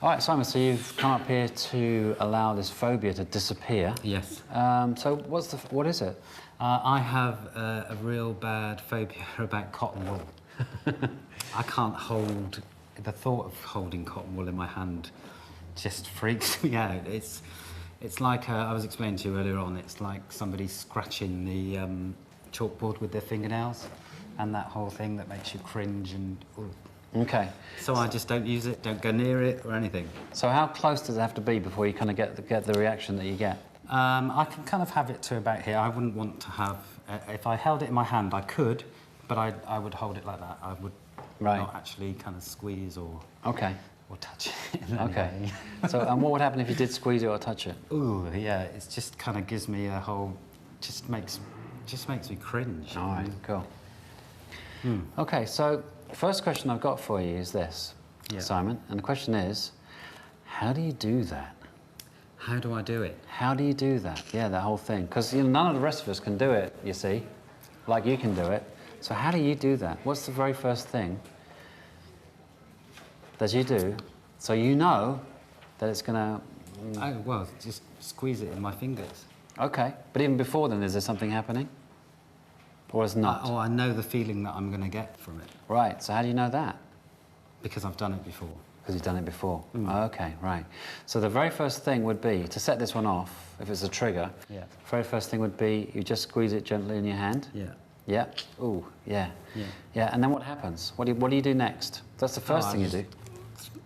All right, Simon, so you've come up here to allow this phobia to disappear. Yes. So what is it? I have a real bad phobia about cotton wool. I can't hold, the thought of holding cotton wool in my hand just freaks me out. It's like, I was explaining to you earlier on, it's like somebody scratching the chalkboard with their fingernails, and that whole thing that makes you cringe and... Ooh. Okay. So I just don't use it, don't go near it or anything. So how close does it have to be before you kind of get the reaction that you get? I can kind of have it to about here. I wouldn't want to have... if I held it in my hand, I could, but I would hold it like that. I would not actually kind of squeeze or... Okay. Or touch it in any Okay. way. So, and what would happen if you did squeeze it or touch it? Ooh, yeah, it just kind of gives me a whole... just makes me cringe. All right, cool. Okay, so first question I've got for you is this, Simon, and the question is, how do you do that? How do I do it? How do you do that? Yeah, that whole thing. Because none of the rest of us can do it, you see, like you can do it. So how do you do that? What's the very first thing that you do so you know that it's going to... Oh, well, just squeeze it in my fingers. Okay, but even before then, is there something happening? Or is not? I know the feeling that I'm going to get from it. Right, so how do you know that? Because I've done it before. Because you've done it before. Okay, right. So the very first thing would be, to set this one off, if it's a trigger, the very first thing would be you just squeeze it gently in your hand. Yeah. Yeah. Ooh, yeah. Yeah, and then what happens? What do you do next? That's the first thing you do.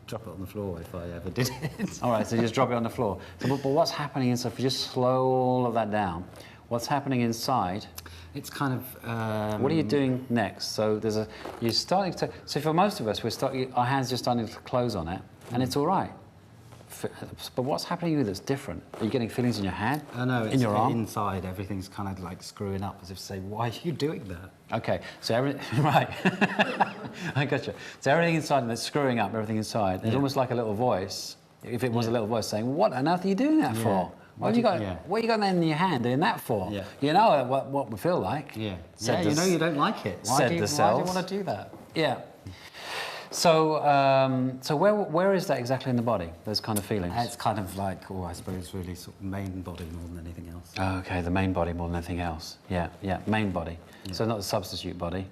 Drop it on the floor if I ever did it. All right, so you just drop it on the floor. So, but what's happening inside, if you just slow all of that down, what's happening inside? It's kind of... what are you doing next? So you're starting to... So for most of us, our hands are just starting to close on it, and it's all right. But what's happening to you that's different? Are you getting feelings in your hand? No, in your arm? Inside, everything's kind of like screwing up, as if to say, why are you doing that? Okay, so everything... Right. I gotcha. So everything inside that's screwing up, everything inside, there's almost like a little voice, if it was a little voice saying, what on earth are you doing that for? What have you got that in your hand doing that for? Yeah. You know what we feel like. Yeah. You know you don't like it. Why do you want to do that? Yeah. So, so where is that exactly in the body, those kind of feelings? It's kind of like, I suppose, really sort of main body more than anything else. Oh, okay, the main body more than anything else. Yeah, main body. Yeah. So not the substitute body.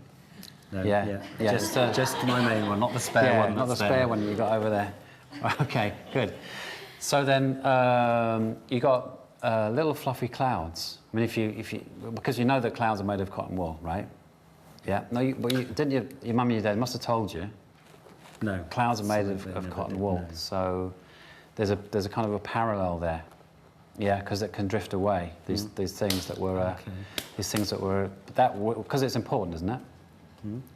No, yeah. Just my main one, not the spare one. Not the spare one you got over there. Okay, good. So then you got little fluffy clouds. I mean, if you because you know that clouds are made of cotton wool, right? Yeah. No, didn't your mum and your dad must have told you? No. Clouds are made of cotton wool. No. So there's a kind of a parallel there. Yeah, because it can drift away. These things that were because it's important, isn't it?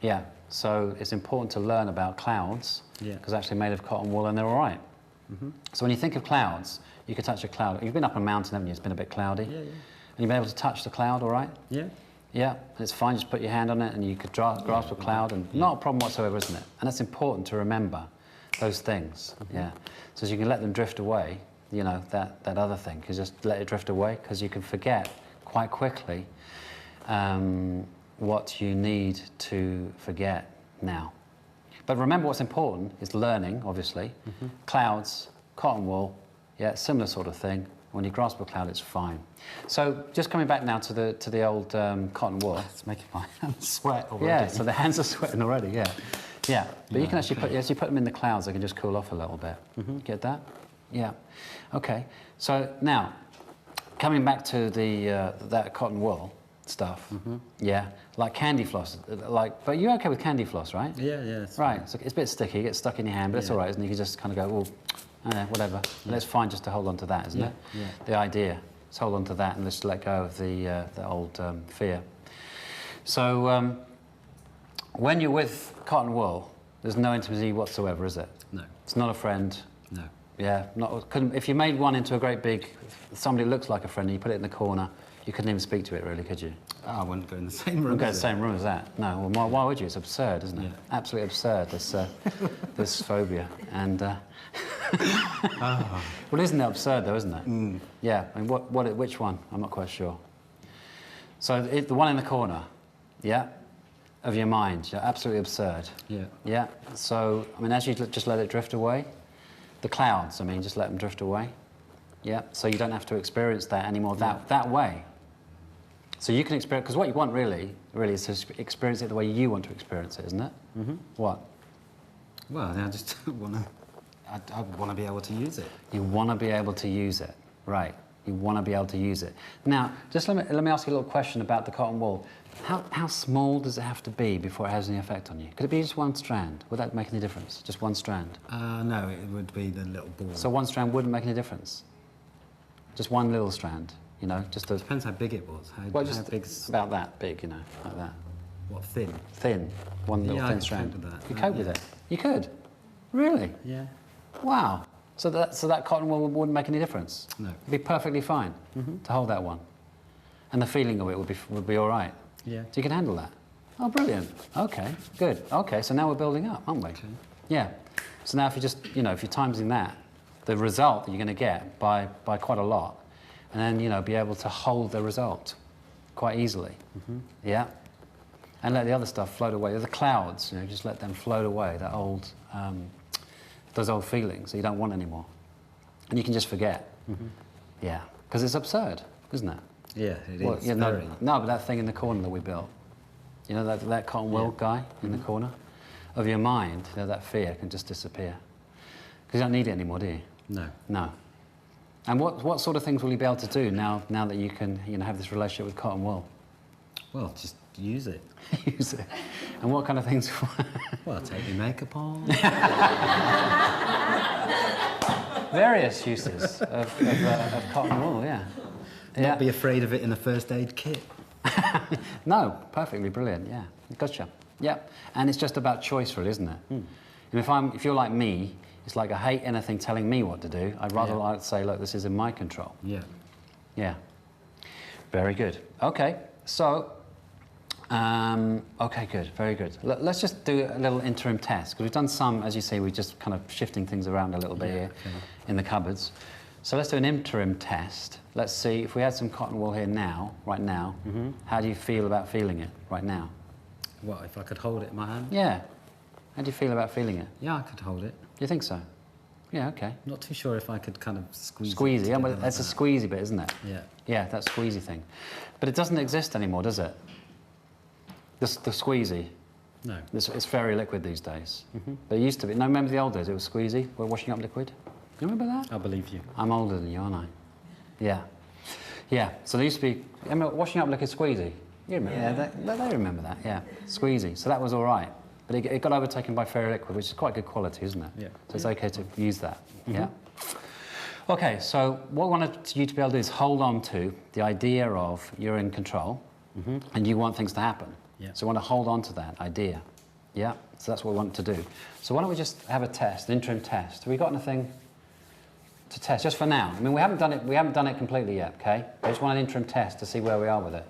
Yeah. So it's important to learn about clouds because they're actually made of cotton wool and they're all right. So when you think of clouds, you could touch a cloud. You've been up a mountain, haven't you? It's been a bit cloudy. Yeah. And you've been able to touch the cloud, all right? Yeah. Yeah, and it's fine. Just put your hand on it, and you could grasp a cloud, and not a problem whatsoever, isn't it? And it's important to remember those things. Yeah. So as you can let them drift away, you know that other thing. You just let it drift away because you can forget quite quickly what you need to forget now. But remember, what's important is learning, obviously. Clouds, cotton wool, similar sort of thing. When you grasp a cloud, it's fine. So just coming back now to the old cotton wool. It's making my hands sweat already. Yeah, so the hands are sweating already, yeah. But you can actually as you put them in the clouds, they can just cool off a little bit. Get that? Yeah. Okay. So now, coming back to that cotton wool stuff. Yeah, like candy floss. But you're okay with candy floss, right? Yeah. Right. So it's a bit sticky. It gets stuck in your hand, but it's all right, isn't it? You can just kind of go, whatever. And it's fine just to hold on to that, isn't it? Yeah. The idea is hold on to that and just let go of the old fear. So when you're with cotton wool, there's no intimacy whatsoever, is it? No. It's not a friend. No. Yeah. If you made one into a great big, somebody that looks like a friend and you put it in the corner, you couldn't even speak to it, really, could you? I wouldn't go in the same room. Wouldn't go in the same room as that. No. Well, why would you? It's absurd, isn't it? Yeah. Absolutely absurd. This phobia and. Well, isn't it absurd, though, isn't it? Yeah. I mean, which one? I'm not quite sure. So the one in the corner, of your mind, absolutely absurd. Yeah. Yeah. So I mean, as you just let it drift away, The clouds, I mean, just let them drift away. Yeah, so you don't have to experience that anymore that way. So you can experience, because what you want really is to experience it the way you want to experience it, isn't it? Mm-hmm. What? Well, I just want to. I want to be able to use it. You want to be able to use it, right? You want to be able to use it. Now, just let me ask you a little question about the cotton wool. How small does it have to be before it has any effect on you? Could it be just one strand? Would that make any difference? Just one strand? No, it would be the little ball. So one strand wouldn't make any difference? Just one little strand, you know? Just a... Depends how big it was. Well, just about that big, you know, like that. What, thin? Thin. One little thin strand. Cope with that. You cope with it? You could? Really? Yeah. Wow. So that cotton wool wouldn't make any difference? No. It'd be perfectly fine to hold that one. And the feeling of it would be all right? Yeah. So you can handle that? Oh, brilliant. Okay, good. Okay, so now we're building up, aren't we? Okay. Yeah. So now if you just, you know, if you're timesing that, the result that you're going to get by quite a lot, and then, you know, be able to hold the result quite easily. Yeah. And let the other stuff float away. The clouds, you know, just let them float away, that old... those old feelings that you don't want anymore. And you can just forget. Yeah, because it's absurd, isn't it? Yeah, it is. Yeah, no, but that thing in the corner that we built, you know, that cotton wool guy in the corner of your mind, you know, that fear can just disappear. Because you don't need it anymore, do you? No. No. And what sort of things will you be able to do now that you can, you know, have this relationship with cotton wool? Well, just use it. Use it. And what kind of things? Well, take your makeup on. Various uses of cotton wool, yeah. Not be afraid of it in a first aid kit. No, perfectly brilliant, yeah. Gotcha. Yeah. And it's just about choice, really, isn't it? And if you're like me, it's like I hate anything telling me what to do. I'd rather like to say, look, this is in my control. Yeah. Yeah. Very good. Okay, so, okay, good, very good. Let's just do a little interim test, because we've done some, as you see, we're just kind of shifting things around a little bit here in the cupboards. So let's do an interim test. Let's see, if we had some cotton wool here now, right now, how do you feel about feeling it right now? What, if I could hold it in my hand? Yeah. How do you feel about feeling it? Yeah, I could hold it. Do you think so? Yeah, okay. Not too sure if I could kind of squeeze Squeezy, yeah, well, but that's a squeezy bit, isn't it? Yeah. Yeah, that squeezy thing. But it doesn't exist anymore, does it? The squeezy. No. It's very liquid these days. But it used to be. No, remember the old days? It was squeezy. We're washing up liquid. You remember that? I believe you. I'm older than you, aren't I? Yeah. Yeah. So there used to be. Remember washing up liquid squeezy? You remember? Yeah. They remember that. Yeah. Squeezy. So that was all right. But it got overtaken by fairy liquid, which is quite good quality, isn't it? Yeah. So it's okay to use that. Yeah. Okay. So what I wanted you to be able to do is hold on to the idea of you're in control, and you want things to happen. Yeah. So we want to hold on to that idea. Yeah. So that's what we want to do. So why don't we just have a test, an interim test? Have we got anything to test just for now? I mean, we haven't done it completely yet. Okay. I just want an interim test to see where we are with it.